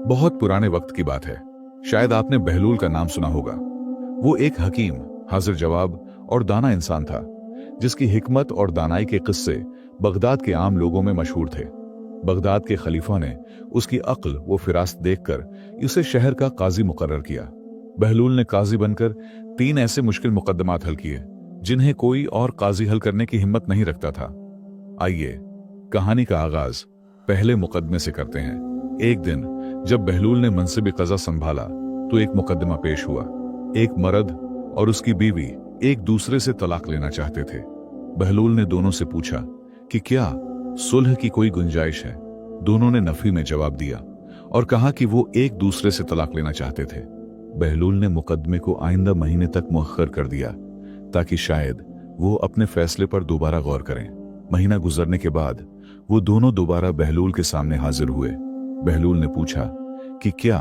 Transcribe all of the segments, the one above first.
बहुत पुराने वक्त की बात है। शायद आपने बहलूल का नाम सुना होगा। वो एक हकीम, हाजिर जवाब और दाना इंसान था, जिसकी हिकमत और दानाई के किस्से बगदाद के आम लोगों में मशहूर थे। बगदाद के खलीफा ने उसकी अक्ल व फिरासत देखकर उसे शहर का काजी मुकर्रर किया। बहलूल ने काजी बनकर 3 ऐसे मुश्किल मुकद्दमात हल किए जिन्हें कोई और काजी हल करने की हिम्मत नहीं रखता था। आइए कहानी का आगाज पहले मुकदमे से करते हैं। एक दिन जब बहलूल ने मनसिब कज़ा संभाला तो एक मुकदमा पेश हुआ। एक मर्द और उसकी बीवी एक दूसरे से तलाक लेना चाहते थे। बहलूल ने दोनों से पूछा कि क्या सुलह की कोई गुंजाइश है। दोनों ने नफी में जवाब दिया और कहा कि वो एक दूसरे से तलाक लेना चाहते थे। बहलूल ने मुकदमे को आइंदा महीने तक मुअख्खर कर दिया ताकि शायद वो अपने फैसले पर दोबारा गौर करें। महीना गुजरने के बाद वो दोनों दोबारा बहलूल के सामने हाजिर हुए। बहलूल ने पूछा कि क्या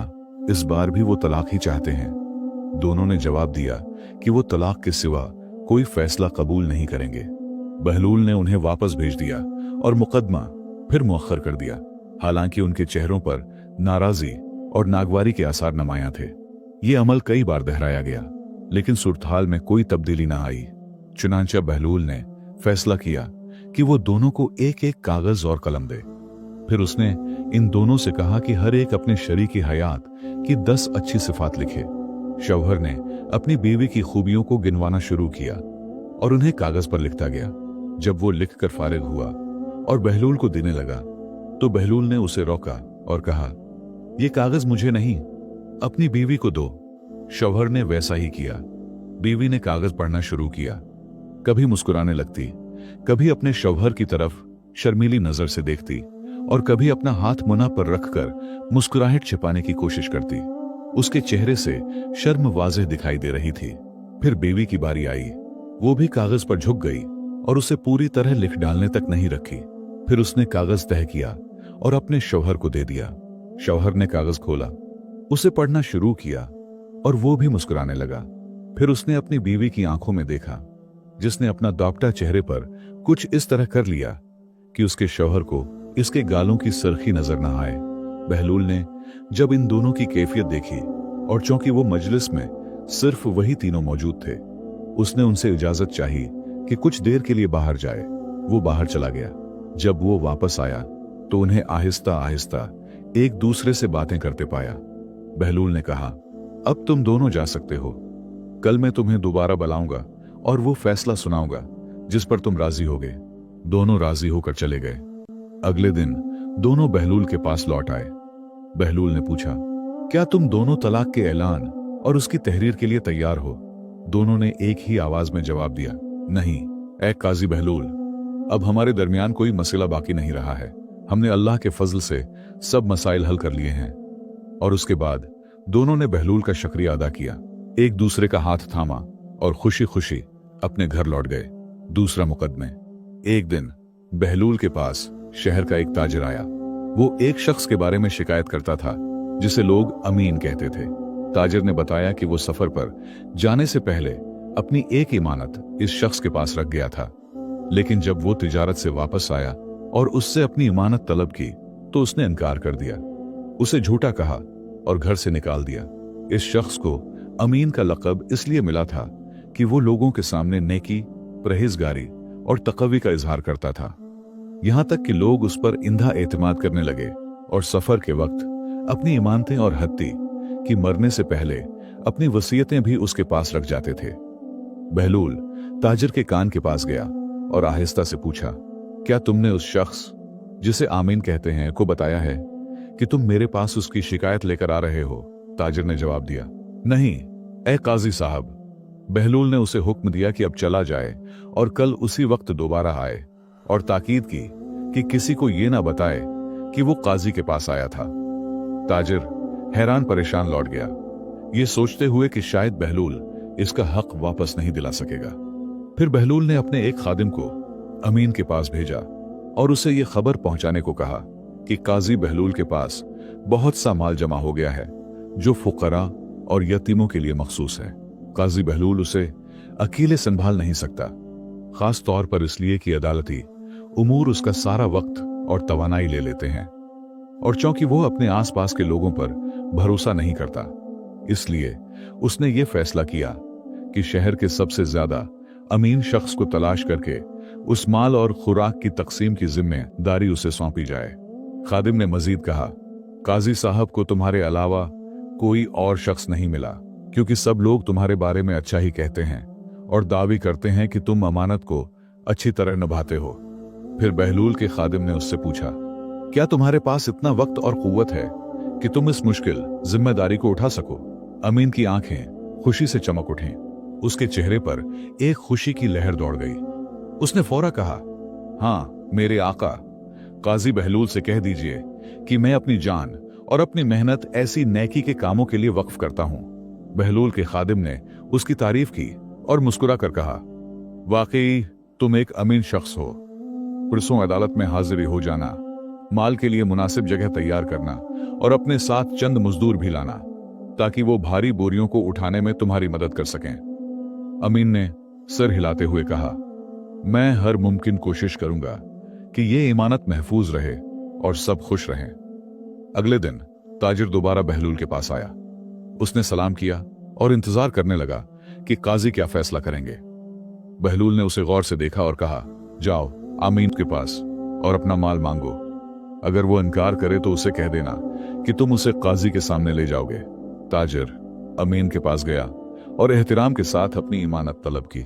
इस बार भी वो तलाक ही चाहते हैं। दोनों ने जवाब दिया कि वो तलाक के सिवा कोई फैसला कबूल नहीं करेंगे। बहलूल ने उन्हें वापस भेज दिया और मुकदमा फिर मुअख्खर कर दिया। हालांकि उनके चेहरों पर नाराजगी और नागवारी के आसार नुमायां थे। ये अमल कई बार दोहराया गया लेकिन सूरतहाल में कोई तब्दीली न आई। चुनांचे बहलूल ने फैसला किया कि वो दोनों को एक एक कागज और कलम दे। फिर उसने इन दोनों से कहा कि हर एक अपने शरीकी हयात की 10 अच्छी सिफात लिखे। शौहर ने अपनी बीवी की खूबियों को गिनवाना शुरू किया और उन्हें कागज पर लिखता गया। जब वो लिखकर फारिग हुआ और बहलूल को देने लगा तो बहलूल ने उसे रोका और कहा, ये कागज मुझे नहीं, अपनी बीवी को दो। शौहर ने वैसा ही किया। बीवी ने कागज पढ़ना शुरू किया। कभी मुस्कुराने लगती, कभी अपने शौहर की तरफ शर्मीली नजर से देखती और कभी अपना हाथ मुना पर रखकर मुस्कुराहट छिपाने की कोशिश करती। उसके चेहरे से शर्म वाज़ेह दिखाई दे रही थी। फिर बीवी की बारी आई। वो भी कागज पर झुक गई और उसे पूरी तरह लिख डालने तक नहीं रखी। फिर उसने कागज तह किया और अपने शौहर को दे दिया। शौहर ने कागज खोला, उसे पढ़ना शुरू किया और वो भी मुस्कुराने लगा। फिर उसने अपनी बीवी की आंखों में देखा, जिसने अपना दापटा चेहरे पर कुछ इस तरह कर लिया कि उसके शौहर को इसके गालों की सरखी नजर न आए। बहलूल ने जब इन दोनों की कैफियत देखी और चूंकि वो मजलिस में सिर्फ वही तीनों मौजूद थे, उसने उनसे इजाजत चाही कि कुछ देर के लिए बाहर जाए। वो बाहर चला गया। जब वो वापस आया तो उन्हें आहिस्ता आहिस्ता एक दूसरे से बातें करते पाया। बहलूल ने कहा, अब तुम दोनों जा सकते हो। कल मैं तुम्हें दोबारा बुलाऊंगा और वो फैसला सुनाऊंगा जिस पर तुम राजी होगे। दोनों राजी होकर चले गए। अगले दिन दोनों बहलूल के पास लौट आए। बहलूल ने पूछा, क्या तुम दोनों तलाक के ऐलान और उसकी तहरीर के लिए तैयार हो? दोनों ने एक ही आवाज में जवाब दिया, नहीं ऐ काजी बहलूल, अब हमारे दरमियान कोई मसला बाकी नहीं रहा है। हमने अल्लाह के फजल से सब मसाइल हल कर लिए हैं। और उसके बाद दोनों ने बहलूल का शुक्रिया अदा किया, एक दूसरे का हाथ थामा और खुशी खुशी अपने घर लौट गए। दूसरा मुकदमे। एक दिन बहलूल के पास शहर का एक ताजिर आया। वो एक शख्स के बारे में शिकायत करता था जिसे लोग अमीन कहते थे। ताजिर ने बताया कि वो सफर पर जाने से पहले अपनी एक इमानत इस शख्स के पास रख गया था, लेकिन जब वो तिजारत से वापस आया और उससे अपनी इमानत तलब की तो उसने इनकार कर दिया। उसे झूठा कहा और घर से निकाल दिया। इस शख्स को अमीन का लक़ब इसलिए मिला था कि वो लोगों के सामने नेकी, परहेजगारी और तक़वी का इजहार करता था। यहां तक कि लोग उस पर इंधा एतमाद करने लगे और सफर के वक्त अपनी इमानतें और हत्ती कि मरने से पहले अपनी वसीयतें भी उसके पास रख जाते थे। बहलूल ताजिर के कान के पास गया और आहिस्ता से पूछा, क्या तुमने उस शख्स जिसे आमीन कहते हैं को बताया है कि तुम मेरे पास उसकी शिकायत लेकर आ रहे हो? ताजिर ने जवाब दिया, नहीं ए काजी साहब। बहलूल ने उसे हुक्म दिया कि अब चला जाए और कल उसी वक्त दोबारा आए और ताकीद की कि किसी को यह ना बताए कि वो काजी के पास आया था। ताजिर हैरान परेशान लौट गया, ये सोचते हुए कि शायद बहलूल इसका हक वापस नहीं दिला सकेगा। फिर बहलूल ने अपने एक खादिम को अमीन के पास भेजा और उसे यह खबर पहुंचाने को कहा कि काजी बहलूल के पास बहुत सा माल जमा हो गया है जो फुकरा और यतीमों के लिए मखसूस है। काजी बहलूल उसे अकेले संभाल नहीं सकता, खास तौर पर इसलिए कि अदालती उमूर उसका सारा वक्त और तवानाई ले लेते हैं। और चूंकि वो अपने आसपास के लोगों पर भरोसा नहीं करता, इसलिए उसने ये फैसला किया कि शहर के सबसे ज्यादा अमीन शख्स को तलाश करके उस माल और खुराक की तकसीम की जिम्मेदारी उसे सौंपी जाए। खादिम ने मजीद कहा, काजी साहब को तुम्हारे अलावा कोई और शख्स नहीं मिला, क्योंकि सब लोग तुम्हारे बारे में अच्छा ही कहते हैं और दावी करते हैं कि तुम अमानत को अच्छी तरह निभाते हो। फिर बहलूल के खादिम ने उससे पूछा, क्या तुम्हारे पास इतना वक्त और कुव्वत है कि तुम इस मुश्किल जिम्मेदारी को उठा सको? अमीन की आंखें खुशी से चमक उठीं। उसके चेहरे पर एक खुशी की लहर दौड़ गई। उसने फौरन कहा, हाँ मेरे आका, काजी बहलूल से कह दीजिए कि मैं अपनी जान और अपनी मेहनत ऐसी नेकी के कामों के लिए वक्फ करता हूं। बहलूल के खादिम ने उसकी तारीफ की और मुस्कुरा कर कहा, वाकई तुम एक अमीन शख्स हो। पुरसों अदालत में हाजिर हो जाना, माल के लिए मुनासिब जगह तैयार करना और अपने साथ चंद मजदूर भी लाना, ताकि वो भारी बोरियों को उठाने में तुम्हारी मदद कर सकें। अमीन ने सर हिलाते हुए कहा, मैं हर मुमकिन कोशिश करूंगा कि ये इमानत महफूज रहे और सब खुश रहें। अगले दिन ताजिर दोबारा बहलूल के पास आया। उसने सलाम किया और इंतजार करने लगा कि काजी क्या फैसला करेंगे। बहलूल ने उसे गौर से देखा और कहा, जाओ अमीन के पास और अपना माल मांगो। अगर वो इनकार करे तो उसे कह देना कि तुम उसे काजी के सामने ले जाओगे। ताजिर अमीन के पास गया और एहतराम के साथ अपनी इमानत तलब की।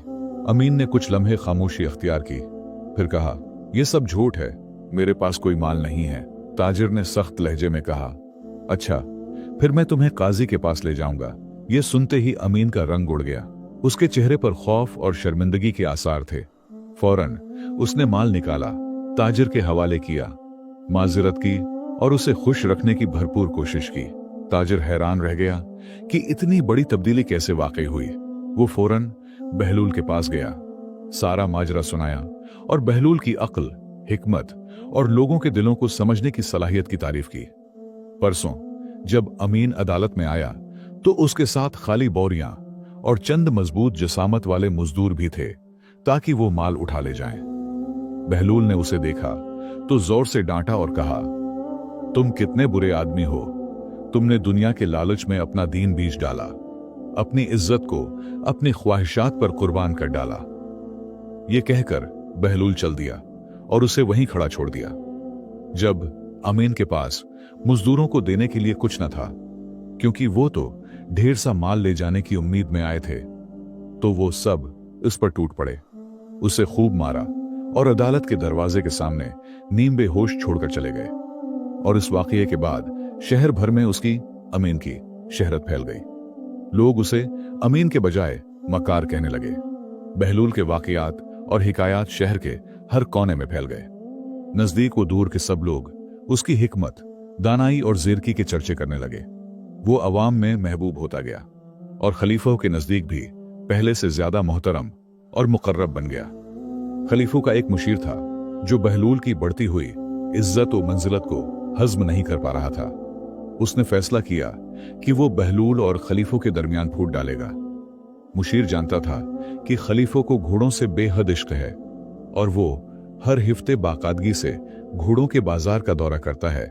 अमीन ने कुछ लम्हे खामोशी अख्तियार की, फिर कहा, यह सब झूठ है, मेरे पास कोई माल नहीं है। ताजिर ने सख्त लहजे में कहा, अच्छा फिर मैं तुम्हें काजी के पास ले जाऊंगा। यह सुनते ही अमीन का रंग उड़ गया। उसके चेहरे पर खौफ और शर्मिंदगी के आसार थे। फौरन उसने माल निकाला, ताजिर के हवाले किया, माजिरत की और उसे खुश रखने की भरपूर कोशिश की। ताजिर हैरान रह गया कि इतनी बड़ी तब्दीली कैसे वाकई हुई। वो फौरन बहलूल के पास गया, सारा माजरा सुनाया और बहलूल की अक्ल, हिकमत और लोगों के दिलों को समझने की सलाहियत की तारीफ की। परसों जब अमीन अदालत में आया तो उसके साथ खाली बोरियां और चंद मजबूत जसामत वाले मजदूर भी थे, ताकि वो माल उठा ले जाएं। बहलूल ने उसे देखा तो जोर से डांटा और कहा, तुम कितने बुरे आदमी हो, तुमने दुनिया के लालच में अपना दीन बीच डाला, अपनी इज्जत को अपनी ख्वाहिशात पर कुर्बान कर डाला। यह कहकर बहलूल चल दिया और उसे वहीं खड़ा छोड़ दिया। जब अमीन के पास मजदूरों को देने के लिए कुछ न था, क्योंकि वो तो ढेर सा माल ले जाने की उम्मीद में आए थे, तो वो सब इस पर टूट पड़े, उसे खूब मारा और अदालत के दरवाजे के सामने नीम बेहोश छोड़कर चले गए। और इस वाकये के बाद शहर भर में उसकी, अमीन की शहरत फैल गई। लोग उसे अमीन के बजाय मकार कहने लगे। बहलूल के वाकयात और हिकायात शहर के हर कोने में फैल गए। नजदीक व दूर के सब लोग उसकी हिकमत, दानाई और ज़िरकी के चर्चे करने लगे। वो अवाम में महबूब होता गया और खलीफों के नजदीक भी पहले से ज्यादा मोहतरम और मुकर्रब बन गया। खलीफों का एक मुशीर था जो बहलूल की बढ़ती हुई इज्जत व मंजिलत को हजम नहीं कर पा रहा था। उसने फैसला किया कि वो बहलूल और खलीफों के दरमियान फूट डालेगा। मुशीर जानता था कि खलीफों को घोड़ों से बेहद इश्क है और वो हर हिफ्ते बाकायदगी से घोड़ों के बाजार का दौरा करता है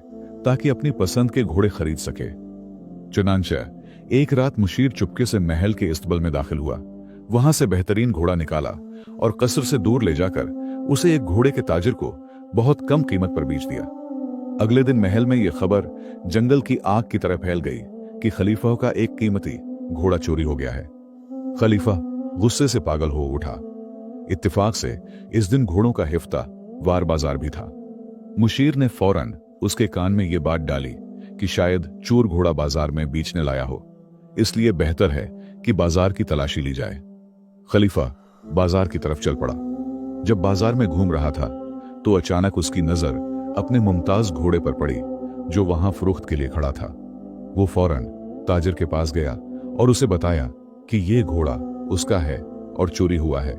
ताकि अपनी पसंद के घोड़े खरीद सके। चुनांचे एक रात मुशीर चुपके से महल के इस्तबल में दाखिल हुआ, वहां से बेहतरीन घोड़ा निकाला और कसर से दूर ले जाकर उसे एक घोड़े के ताजिर को बहुत कम कीमत पर बेच दिया। अगले दिन महल में यह खबर जंगल की आग की तरह फैल गई कि खलीफा का एक कीमती घोड़ा चोरी हो गया है। खलीफा गुस्से से पागल हो उठा। इत्तेफाक से इस दिन घोड़ों का हिफ्ता वार बाजार भी था। मुशीर ने फौरन उसके कान में यह बात डाली कि शायद चोर घोड़ा बाजार में बेचने लाया हो, इसलिए बेहतर है कि बाजार की तलाशी ली जाए। खलीफा बाजार की तरफ चल पड़ा। जब बाजार में घूम रहा था तो अचानक उसकी नजर अपने मुमताज घोड़े पर पड़ी जो वहां फरोख्त के लिए खड़ा था। वो फौरन ताजिर के पास गया और उसे बताया कि यह घोड़ा उसका है और चोरी हुआ है,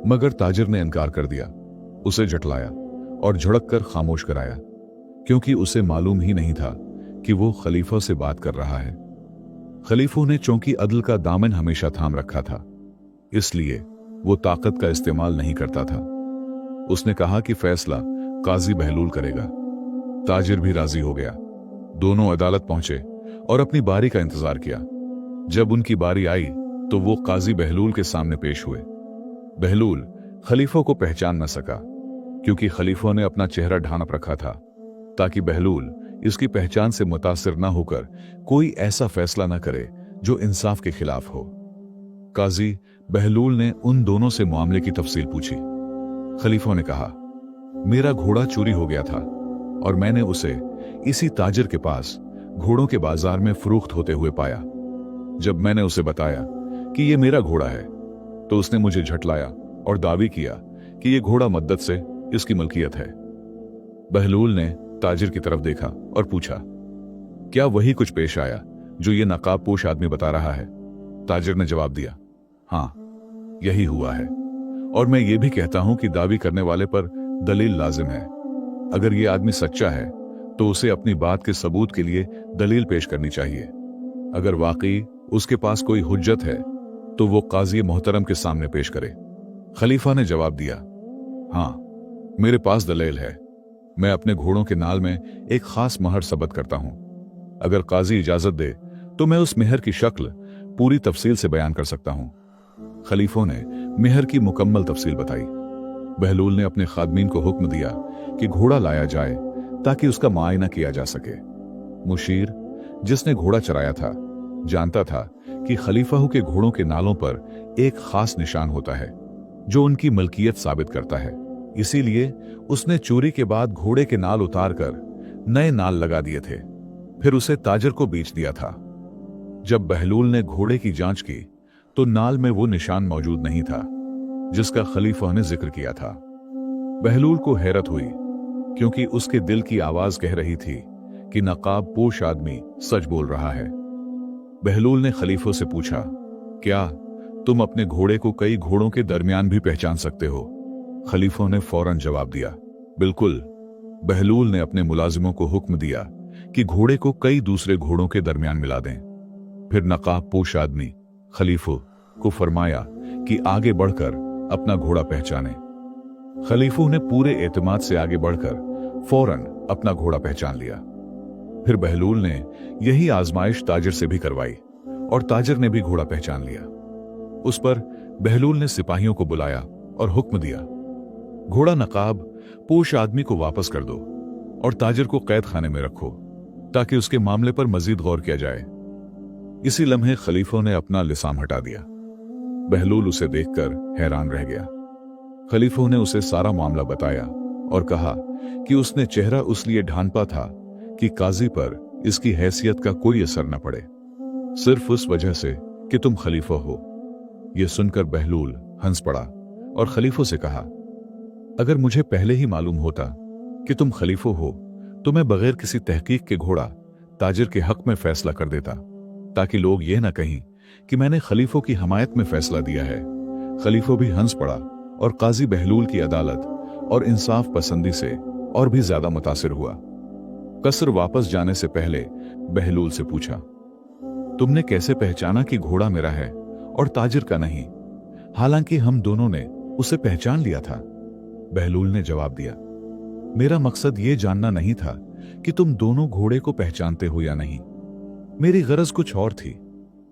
मगर ताजिर ने इनकार कर दिया। उसे झटलाया और झड़क कर खामोश कराया, क्योंकि उसे मालूम ही नहीं था कि वो खलीफा से बात कर रहा है। खलीफों ने चूंकि अदल का दामन हमेशा थाम रखा था, इसलिए वो ताकत का इस्तेमाल नहीं करता था। उसने कहा कि फैसला काजी बहलूल करेगा। ताजिर भी राजी हो गया दोनों अदालत पहुंचे और अपनी बारी का इंतजार किया। जब उनकी बारी आई तो वो काजी बहलूल के सामने पेश हुए। बहलूल खलीफों को पहचान न सका, क्योंकि खलीफों ने अपना चेहरा ढांप रखा था ताकि बहलूल इसकी पहचान से मुतासिर न होकर कोई ऐसा फैसला न करे जो इंसाफ के खिलाफ हो। काजी बहलूल ने उन दोनों से मामले की तफसील पूछी। खलीफों ने कहा, मेरा घोड़ा चोरी हो गया था और मैंने उसे इसी ताजिर के पास घोड़ों के बाजार में फरोख्त होते हुए पाया। जब मैंने उसे बताया कि ये मेरा घोड़ा है तो उसने मुझे झटलाया और दावी किया कि ये घोड़ा मद्दत से इसकी मलकियत है। बहलूल ने ताजिर की तरफ देखा और पूछा, क्या वही कुछ पेश आया जो ये नकाब पोश आदमी बता रहा है? ताजिर ने जवाब दिया, हाँ, यही हुआ है, और मैं ये भी कहता हूं कि दावी करने वाले पर दलील लाजिम है। अगर ये आदमी सच्चा है तो उसे अपनी बात के सबूत के लिए दलील पेश करनी चाहिए। अगर वाकई उसके पास कोई हुज्जत है तो वो काजी मोहतरम के सामने पेश करे। खलीफा ने जवाब दिया, हाँ, मेरे पास दलील है। मैं अपने घोड़ों के नाल में एक खास महर सबत करता हूं। अगर काजी इजाजत दे तो मैं उस मेहर की शक्ल पूरी तफसील से बयान कर सकता हूं। खलीफों ने मेहर की मुकम्मल तफसील बताई। बहलूल ने अपने खादमीन को हुक्म दिया कि घोड़ा लाया जाए ताकि उसका मुआयना किया जा सके। मुशीर, जिसने घोड़ा चराया था, जानता था कि खलीफाहू के घोड़ों के नालों पर एक खास निशान होता है जो उनकी मलकियत साबित करता है। इसीलिए उसने चोरी के बाद घोड़े के नाल उतारकर नए नाल लगा दिए थे, फिर उसे ताजिर को बेच दिया था। जब बहलूल ने घोड़े की जांच की तो नाल में वो निशान मौजूद नहीं था जिसका खलीफा ने जिक्र किया था। बहलूल को हैरत हुई, क्योंकि उसके दिल की आवाज कह रही थी कि नकाब पोश आदमी सच बोल रहा है। बहलूल ने खलीफों से पूछा, क्या तुम अपने घोड़े को कई घोड़ों के दरमियान भी पहचान सकते हो? खलीफों ने फौरन जवाब दिया, बिल्कुल। बहलूल ने अपने मुलाजिमों को हुक्म दिया कि घोड़े को कई दूसरे घोड़ों के दरमियान मिला दें। फिर नकाब पोश आदमी खलीफों को फरमाया कि आगे बढ़कर अपना घोड़ा पहचाने। खलीफों ने पूरे एतमाद से आगे बढ़कर फौरन अपना घोड़ा पहचान लिया। फिर बहलूल ने यही आजमाइश ताजिर से भी करवाई और ताजिर ने भी घोड़ा पहचान लिया। उस पर बहलूल ने सिपाहियों को बुलाया और हुक्म दिया, घोड़ा नकाब पोश आदमी को वापस कर दो और ताजिर को कैद खाने में रखो ताकि उसके मामले पर मजीद गौर किया जाए। इसी लम्हे खलीफों ने अपना लिसाम हटा दिया। बहलूल उसे देखकर हैरान रह गया। खलीफों ने उसे सारा मामला बताया और कहा कि उसने चेहरा उसलिए ढांपा था कि काजी पर इसकी हैसियत का कोई असर न पड़े, सिर्फ उस वजह से कि तुम खलीफा हो। यह सुनकर बहलूल हंस पड़ा और खलीफों से कहा, अगर मुझे पहले ही मालूम होता कि तुम खलीफा हो तो मैं बगैर किसी तहकीक के घोड़ा ताजिर के हक में फैसला कर देता, ताकि लोग यह ना कहें कि मैंने खलीफों की हमायत में फैसला दिया है। खलीफा भी हंस पड़ा और काजी बहलूल की अदालत और इंसाफ पसंदी से और भी ज्यादा मुतासिर हुआ। कसर वापस जाने से पहले बहलूल से पूछा, तुमने कैसे पहचाना कि घोड़ा मेरा है और ताजिर का नहीं, हालांकि हम दोनों ने उसे पहचान लिया था? बहलूल ने जवाब दिया, मेरा मकसद यह जानना नहीं था कि तुम दोनों घोड़े को पहचानते हो या नहीं। मेरी गरज कुछ और थी।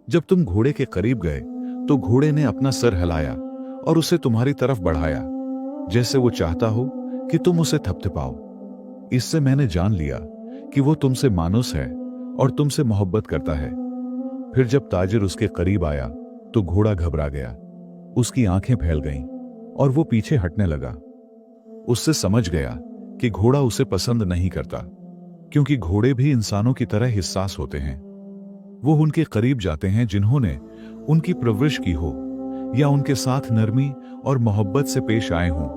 जब तुम घोड़े के करीब गए तो घोड़े ने अपना सर हिलाया और उसे तुम्हारी तरफ बढ़ाया, जैसे वो चाहता हो कि तुम उसे थपथपाओ। इससे मैंने जान लिया कि वो तुमसे मानुस है और तुमसे मोहब्बत करता है। फिर जब ताजिर उसके करीब आया तो घोड़ा घबरा गया, उसकी आंखें फैल गईं और वो पीछे हटने लगा। उससे समझ गया कि घोड़ा उसे पसंद नहीं करता, क्योंकि घोड़े भी इंसानों की तरह हिस्सास होते हैं। वो उनके करीब जाते हैं जिन्होंने उनकी परवरिश की हो या उनके साथ नरमी और मोहब्बत से पेश आए हों,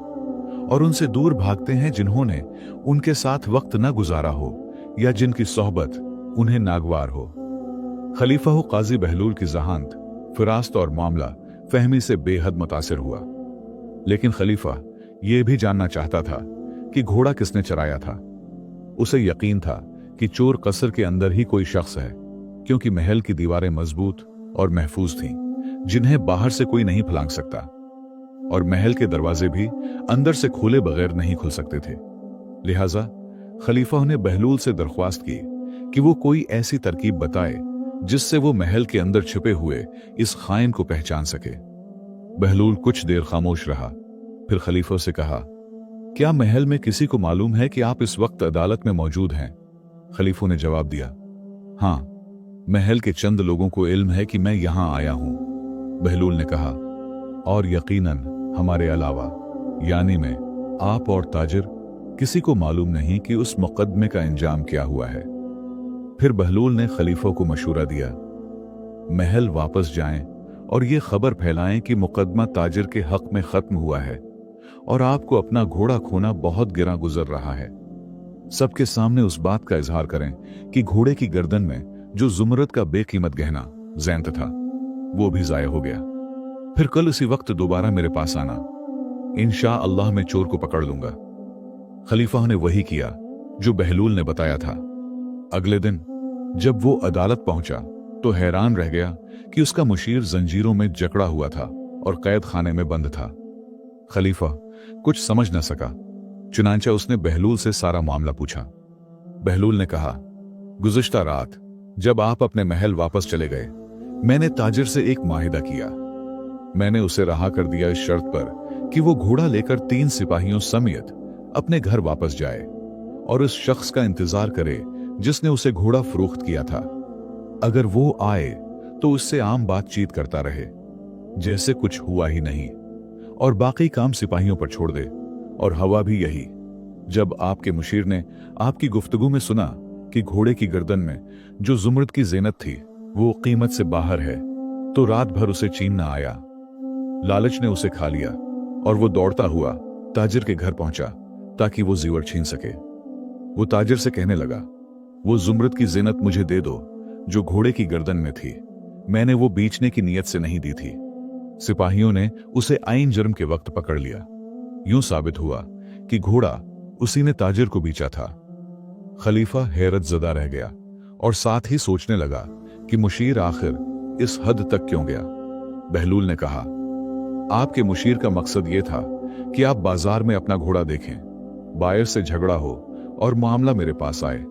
और उनसे दूर भागते हैं जिन्होंने उनके साथ वक्त न गुजारा हो या जिनकी सोहबत उन्हें नागवार हो। खलीफा हो काजी बहलूल की जहानत, फिरासत और मामला फहमी से बेहद मुतासिर हुआ, लेकिन खलीफा यह भी जानना चाहता था कि घोड़ा किसने चराया था। उसे यकीन था कि चोर कसर के अंदर ही कोई शख्स है, क्योंकि महल की दीवारें मजबूत और महफूज थीं, जिन्हें बाहर से कोई नहीं फलांग सकता, और महल के दरवाजे भी अंदर से खोले बगैर नहीं खुल सकते थे। लिहाजा खलीफा ने बहलूल से दरख्वास्त की कि वो कोई ऐसी तरकीब बताए जिससे वो महल के अंदर छिपे हुए इस खाइन को पहचान सके। बहलूल कुछ देर खामोश रहा, फिर खलीफा से कहा, क्या महल में किसी को मालूम है कि आप इस वक्त अदालत में मौजूद हैं? खलीफा ने जवाब दिया, हाँ, महल के चंद लोगों को इल्म है कि मैं यहां आया हूं। बहलूल ने कहा, और यकीनन हमारे अलावा, यानी मैं, आप और ताजिर, किसी को मालूम नहीं कि उस मुकदमे का इंजाम क्या हुआ है। फिर बहलूल ने खलीफा को मशूरा दिया, महल वापस जाएं और ये खबर फैलाएं कि मुकदमा ताजिर के हक में खत्म हुआ है और आपको अपना घोड़ा खोना बहुत गिरा गुजर रहा है। सबके सामने उस बात का इजहार करें कि घोड़े की गर्दन में जो जुमरद का बेकीमत गहना ज़ैंत था, वो भी जाया हो गया। फिर कल इसी वक्त दोबारा मेरे पास आना, इंशा अल्लाह मैं चोर को पकड़ लूंगा। खलीफा ने वही किया जो बहलूल ने बताया था। अगले दिन जब वो अदालत पहुंचा तो हैरान रह गया कि उसका मुशीर जंजीरों में जकड़ा हुआ था और कैद खाने में बंद था। खलीफा कुछ समझ न सका, चुनांचे उसने बहलूल से सारा मामला पूछा। बहलूल ने कहा, गुज़िश्ता रात जब आप अपने महल वापस चले गए, मैंने ताजिर से एक माहिदा किया। मैंने उसे रहा कर दिया इस शर्त पर कि वो घोड़ा लेकर 3 सिपाहियों समेत अपने घर वापस जाए और उस शख्स का इंतजार करे जिसने उसे घोड़ा फरोख्त किया था। अगर वो आए तो उससे आम बातचीत करता रहे जैसे कुछ हुआ ही नहीं, और बाकी काम सिपाहियों पर छोड़ दे। और हवा भी यही। जब आपके मुशीर ने आपकी गुफ्तगू में सुना कि घोड़े की गर्दन में जो जुमरद की ज़ीनत थी वो कीमत से बाहर है, तो रात भर उसे चीन न आया। लालच ने उसे खा लिया और वो दौड़ता हुआ ताजिर के घर पहुंचा ताकि वो ज़ेवर छीन सके। वो ताजिर से कहने लगा, वो जुमरद की ज़ीनत मुझे दे दो जो घोड़े की गर्दन में थी, मैंने वो बेचने की नीयत से नहीं दी थी। सिपाहियों ने उसे आइन जुर्म के वक्त पकड़ लिया। यूं साबित हुआ कि घोड़ा उसी ने ताजिर को बेचा था। खलीफा हैरत ज़दा रह गया और साथ ही सोचने लगा कि मुशीर आखिर इस हद तक क्यों गया। बहलूल ने कहा, आपके मुशीर का मकसद यह था कि आप बाजार में अपना घोड़ा देखें, बायर से झगड़ा हो और मामला मेरे पास आए।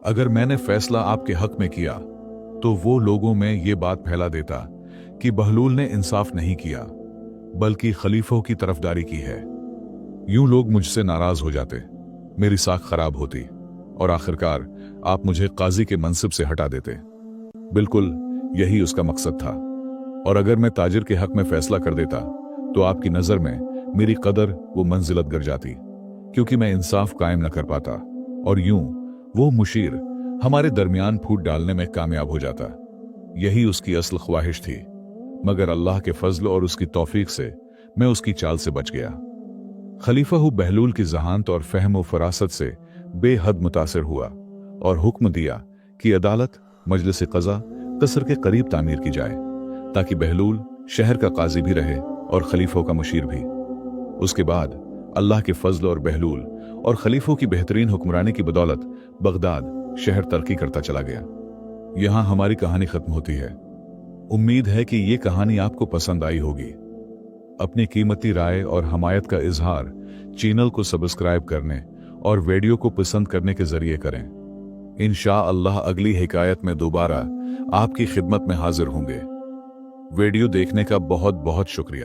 अगर मैंने फैसला आपके हक में किया तो वो लोगों में ये बात फैला देता कि बहलूल ने इंसाफ नहीं किया बल्कि खलीफों की तरफदारी की है। यूं लोग मुझसे नाराज हो जाते, मेरी साख खराब होती और आखिरकार आप मुझे काजी के मनसिब से हटा देते। बिल्कुल यही उसका मकसद था। और अगर मैं ताजिर के हक में फैसला कर देता तो आपकी नजर में मेरी कदर वो मंजिलत गिर जाती, क्योंकि मैं इंसाफ कायम न कर पाता और यूं वो मुशीर हमारे दरमियान फूट डालने में कामयाब हो जाता। यही उसकी असल ख्वाहिश थी, मगर अल्लाह के फजल और उसकी तौफीक से मैं उसकी चाल से बच गया। खलीफा बहलूल की जहानत और फहम व फरासत से बेहद मुतासिर हुआ और हुक्म दिया कि अदालत मजलिस क़ज़ा कसर के करीब तामीर की जाए ताकि बहलूल शहर का काजी भी रहे और खलीफों का मुशीर भी। उसके बाद अल्लाह के फजल और बहलूल और खलीफों की बेहतरीन हुक्मरानी की बदौलत बगदाद शहर तरक्की करता चला गया। यहां हमारी कहानी खत्म होती है। उम्मीद है कि ये कहानी आपको पसंद आई होगी। अपनी कीमती राय और हमायत का इजहार चैनल को सब्सक्राइब करने और वीडियो को पसंद करने के जरिए करें। इंशाअल्लाह अगली हिकायत में दोबारा आपकी खिदमत में हाजिर होंगे। वीडियो देखने का बहुत बहुत शुक्रिया।